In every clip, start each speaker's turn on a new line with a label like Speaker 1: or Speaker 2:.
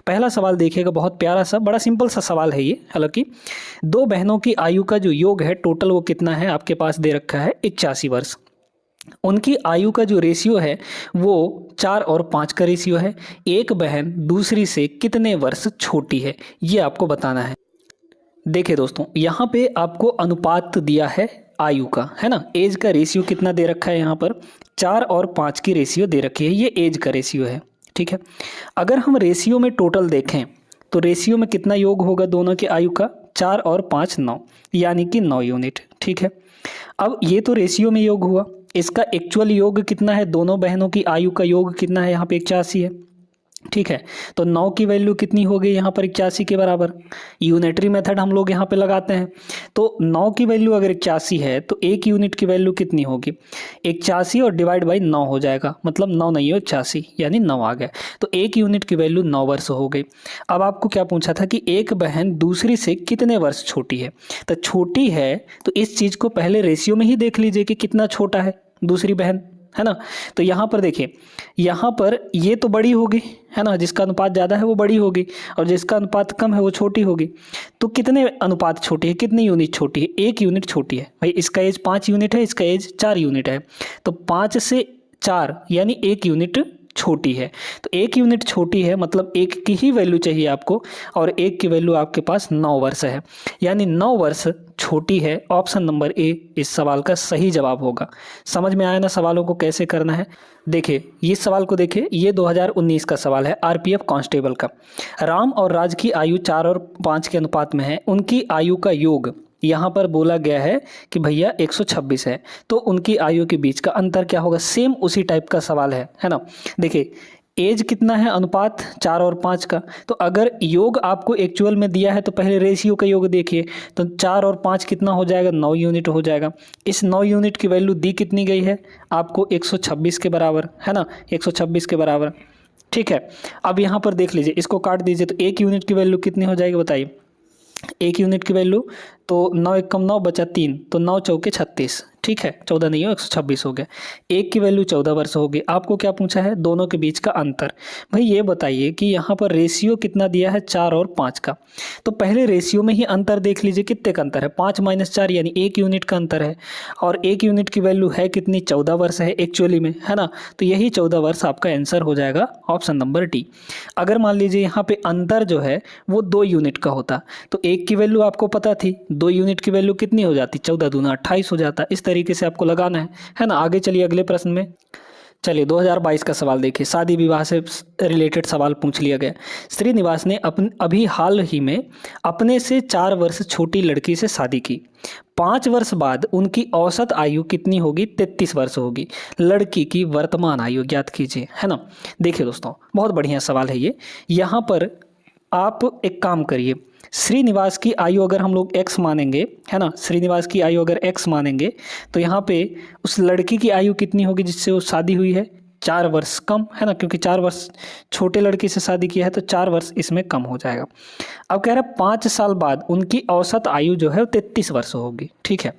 Speaker 1: पहला सवाल देखिएगा, बहुत प्यारा सा, बड़ा सिंपल सा सवाल है ये। हालांकि दो बहनों की आयु का जो योग है टोटल वो कितना है, आपके पास दे रखा है 81 वर्ष। उनकी आयु का जो रेशियो है वो 4 और 5 का रेशियो है। एक बहन दूसरी से कितने वर्ष छोटी है, ये आपको बताना है। देखिए दोस्तों, यहाँ पे आपको अनुपात दिया है आयु का, है ना। एज का रेशियो कितना दे रखा है, यहाँ पर 4 और 5 की रेशियो दे रखी है, ये एज का रेशियो है, ठीक है। अगर हम रेशियो में टोटल देखें तो रेशियो में कितना योग होगा दोनों की आयु का, 4 और 5 9, यानी कि 9 यूनिट, ठीक है। अब ये तो रेशियो में योग हुआ, इसका एक्चुअल योग कितना है, दोनों बहनों की आयु का योग कितना है, यहाँ पे 81 है, ठीक है। तो 9 की वैल्यू कितनी हो गई यहाँ पर, 81 के बराबर। यूनिटरी मेथड हम लोग यहाँ पे लगाते हैं, तो 9 की वैल्यू अगर 81 है तो एक यूनिट की वैल्यू कितनी होगी, 81 और डिवाइड बाई 9 हो जाएगा, मतलब 9 नहीं हो 81, यानी 9 आ गया। तो एक यूनिट की वैल्यू 9 वर्ष हो गई। अब आपको क्या पूछा था कि एक बहन दूसरी से कितने वर्ष छोटी है, तो छोटी है तो इस चीज़ को पहले रेशियो में ही देख लीजिए कि कितना छोटा है दूसरी बहन, है ना। तो यहाँ पर देखिए, यहाँ पर ये तो बड़ी होगी, है ना, जिसका अनुपात ज़्यादा है वो बड़ी होगी और जिसका अनुपात कम है वो छोटी होगी। तो कितने अनुपात छोटी है, कितनी यूनिट छोटी है, एक यूनिट छोटी है भाई। इसका एज 5 यूनिट है, इसका एज 4 यूनिट है, तो 5 से 4 यानी एक यूनिट छोटी है। तो एक यूनिट छोटी है मतलब एक की ही वैल्यू चाहिए आपको, और एक की वैल्यू आपके पास 9 वर्ष है, यानी 9 वर्ष छोटी है। ऑप्शन नंबर ए इस सवाल का सही जवाब होगा। समझ में आया ना सवालों को कैसे करना है। देखिए इस सवाल को देखिए, ये 2019 का सवाल है आरपीएफ कांस्टेबल का। राम और राज की आयु 4 और 5 के अनुपात में है, उनकी आयु का योग यहाँ पर बोला गया है कि भैया 126 है, तो उनकी आयु के बीच का अंतर क्या होगा, सेम उसी टाइप का सवाल है ना। देखिए एज कितना है, अनुपात 4 और 5 का, तो अगर योग आपको एक्चुअल में दिया है तो पहले रेशियो का योग देखिए, तो 4 और 5 कितना हो जाएगा, 9 यूनिट हो जाएगा। इस 9 यूनिट की वैल्यू दी कितनी गई है आपको, 126 के बराबर, है ना, 126 के बराबर, ठीक है। अब यहाँ पर देख लीजिए, इसको काट दीजिए तो एक यूनिट की वैल्यू कितनी हो जाएगी बताइए, एक यूनिट की वैल्यू तो 9 एकम 9 बचा 3, तो 9 चौके 36, ठीक है, 14 नहीं हो 126 हो गया। एक की वैल्यू 14 वर्ष होगी। आपको क्या पूछा है, दोनों के बीच का अंतर। भाई ये बताइए कि यहाँ पर रेशियो कितना दिया है, 4 और 5 का, तो पहले रेशियो में ही अंतर देख लीजिए कितने का अंतर है, 5 - 4 यानी 1 यूनिट का अंतर है, और 1 यूनिट की वैल्यू है कितनी, 14 वर्ष है एक्चुअली में, है ना। तो यही 14 वर्ष आपका आंसर हो जाएगा, ऑप्शन नंबर डी। अगर मान लीजिए यहाँ पे अंतर जो है वो 2 यूनिट का होता, तो एक की वैल्यू आपको पता थी, 2 यूनिट की वैल्यू कितनी हो जाती, 14 दूना 28 हो जाता। इस तरीके से आपको लगाना है ना। आगे चलिए अगले प्रश्न में। चलिए 2022 का सवाल देखिए, शादी विवाह से रिलेटेड सवाल पूछ लिया गया। श्रीनिवास ने अभी हाल ही में अपने से 4 वर्ष छोटी लड़की से शादी की। 5 वर्ष बाद उनकी औसत आयु कितनी होगी, 33 वर्ष होगी। लड़की की वर्तमान आयु ज्ञात कीजिए, है ना। देखिए दोस्तों बहुत बढ़िया सवाल है ये। यहाँ पर आप एक काम करिए, श्रीनिवास की आयु अगर हम लोग x मानेंगे, है ना, श्रीनिवास की आयु अगर x मानेंगे तो यहाँ पे उस लड़की की आयु कितनी होगी जिससे वो शादी हुई है, 4 वर्ष कम, है ना, क्योंकि 4 वर्ष छोटे लड़की से शादी किया है तो 4 वर्ष इसमें कम हो जाएगा। अब कह रहा है 5 साल बाद उनकी औसत आयु जो है वो 33 वर्ष होगी, ठीक है।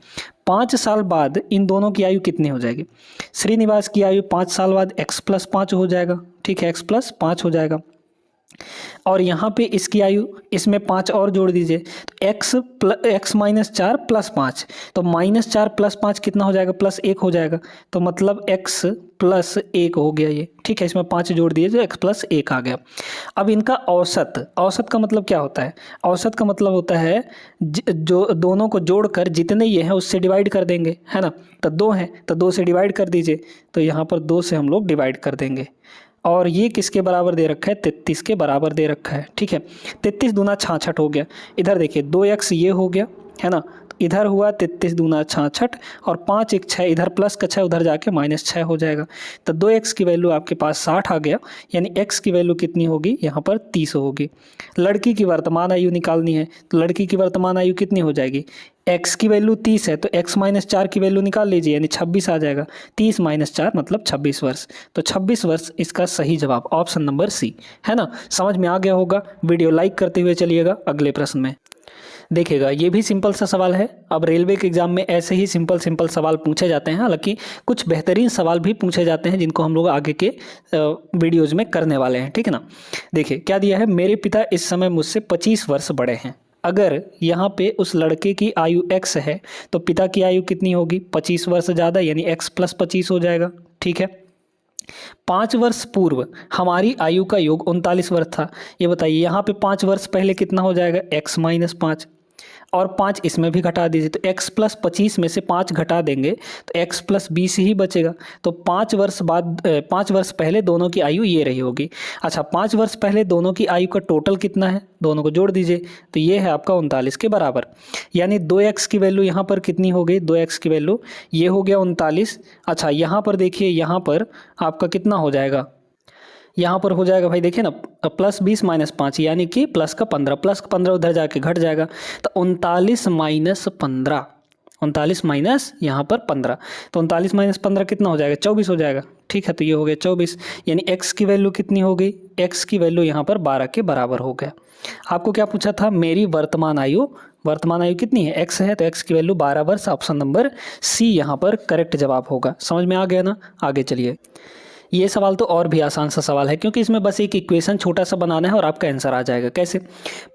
Speaker 1: 5 साल बाद इन दोनों की आयु कितनी हो जाएगी, श्रीनिवास की आयु 5 साल बाद x+5 हो जाएगा, ठीक है, x+5 हो जाएगा। और यहाँ पे इसकी आयु, इसमें 5 और जोड़ दीजिए, तो x - 4 + 5, तो -4 + 5 कितना हो जाएगा, +1 हो जाएगा, तो मतलब x + 1 हो गया ये, ठीक है। इसमें 5 जोड़ दिए तो x + 1 आ गया। अब इनका औसत, औसत का मतलब क्या होता है, औसत का मतलब होता है जो दोनों को जोड़कर जितने ये हैं उससे डिवाइड कर देंगे, है ना। तो 2 हैं तो 2 से डिवाइड कर दीजिए, तो यहाँ पर 2 से हम लोग डिवाइड कर देंगे, और ये किसके बराबर दे रखा है, 33 के बराबर दे रखा है, ठीक है। 33 दूना 66 हो गया। इधर देखिए 2x ये हो गया, है ना, तो इधर हुआ 33 दूना 66, और 5 1 6, इधर प्लस का 6 उधर जाके -6 हो जाएगा। तो 2x की वैल्यू आपके पास 60 आ गया, यानी x की वैल्यू कितनी होगी, यहाँ पर 30 होगी। लड़की की वर्तमान आयु निकालनी है, तो लड़की की वर्तमान आयु कितनी हो जाएगी, x की वैल्यू 30 है तो x - 4 की वैल्यू निकाल लीजिए, यानी 26 आ जाएगा। 30 - 4 मतलब 26 वर्ष, तो 26 वर्ष इसका सही जवाब, ऑप्शन नंबर सी, है ना। समझ में आ गया होगा। वीडियो लाइक करते हुए चलिएगा अगले प्रश्न में। देखिएगा ये भी सिंपल सा सवाल है। अब रेलवे के एग्जाम में ऐसे ही सिंपल सवाल पूछे जाते हैं, हालांकि कुछ बेहतरीन सवाल भी पूछे जाते हैं जिनको हम लोग आगे के वीडियोज़ में करने वाले हैं, ठीक है ना। देखिए क्या दिया है, मेरे पिता इस समय मुझसे 25 वर्ष बड़े हैं। अगर यहाँ पे उस लड़के की आयु x है तो पिता की आयु कितनी होगी, 25 वर्ष ज़्यादा, यानी x + 25 हो जाएगा, ठीक है। 5 वर्ष पूर्व हमारी आयु का योग 39 वर्ष था। ये बताइए यहाँ पे 5 वर्ष पहले कितना हो जाएगा, x - 5, और 5 इसमें भी घटा दीजिए, तो x + 25 में से 5 घटा देंगे तो x + 20 ही बचेगा। तो 5 वर्ष बाद 5 वर्ष पहले दोनों की आयु ये रही होगी। अच्छा, 5 वर्ष पहले दोनों की आयु का टोटल कितना है, दोनों को जोड़ दीजिए, तो ये है आपका 39 के बराबर। यानी 2x की वैल्यू यहाँ पर कितनी हो गई, 2x की वैल्यू ये हो गया 39। अच्छा यहाँ पर देखिए, यहाँ पर आपका कितना हो जाएगा, यहाँ पर हो जाएगा भाई देखिए ना, +20 - 5 यानी कि +15, +15 उधर जाके घट जाएगा, तो 39 - 15, 39 माइनस यहाँ पर 15, तो 39 - 15 कितना हो जाएगा, 24 हो जाएगा, ठीक है। तो ये हो गया 24, यानी x की वैल्यू कितनी हो गई, x की वैल्यू यहाँ पर 12 के बराबर हो गया। आपको क्या पूछा था, मेरी वर्तमान आयु कितनी है, x है, तो x की वैल्यू 12 वर्ष, ऑप्शन नंबर सी यहाँ पर करेक्ट जवाब होगा। समझ में आ गया ना, आगे चलिए। ये सवाल तो और भी आसान सा सवाल है, क्योंकि इसमें बस एक इक्वेशन छोटा सा बनाना है और आपका आंसर आ जाएगा। कैसे,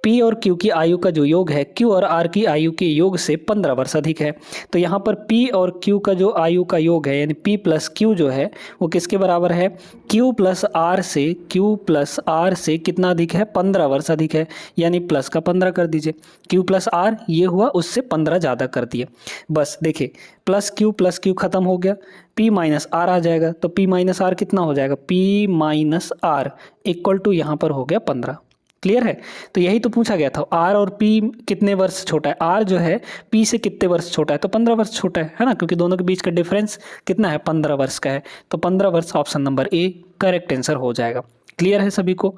Speaker 1: P और Q की आयु का जो योग है Q और R की आयु के योग से 15 वर्ष अधिक है। तो यहाँ पर P और Q का जो आयु का योग है, यानी P + Q जो है वो किसके बराबर है, Q + R से कितना अधिक है, 15 वर्ष अधिक है, यानी प्लस का 15 कर दीजिए। Q + R ये हुआ, उससे 15 ज़्यादा कर दिए। बस देखिए, +Q खत्म हो गया, P - R आ जाएगा, तो P - R कितना हो जाएगा, P - R = यहाँ पर हो गया 15। क्लियर है, तो यही तो पूछा गया था, R और P कितने वर्ष छोटा है, R जो है P से कितने वर्ष छोटा है, तो 15 वर्ष छोटा है ना, क्योंकि दोनों के बीच का डिफरेंस कितना है, 15 वर्ष का है, तो 15 वर्ष, option number A correct answer हो जाएगा। क्लियर है सभी को।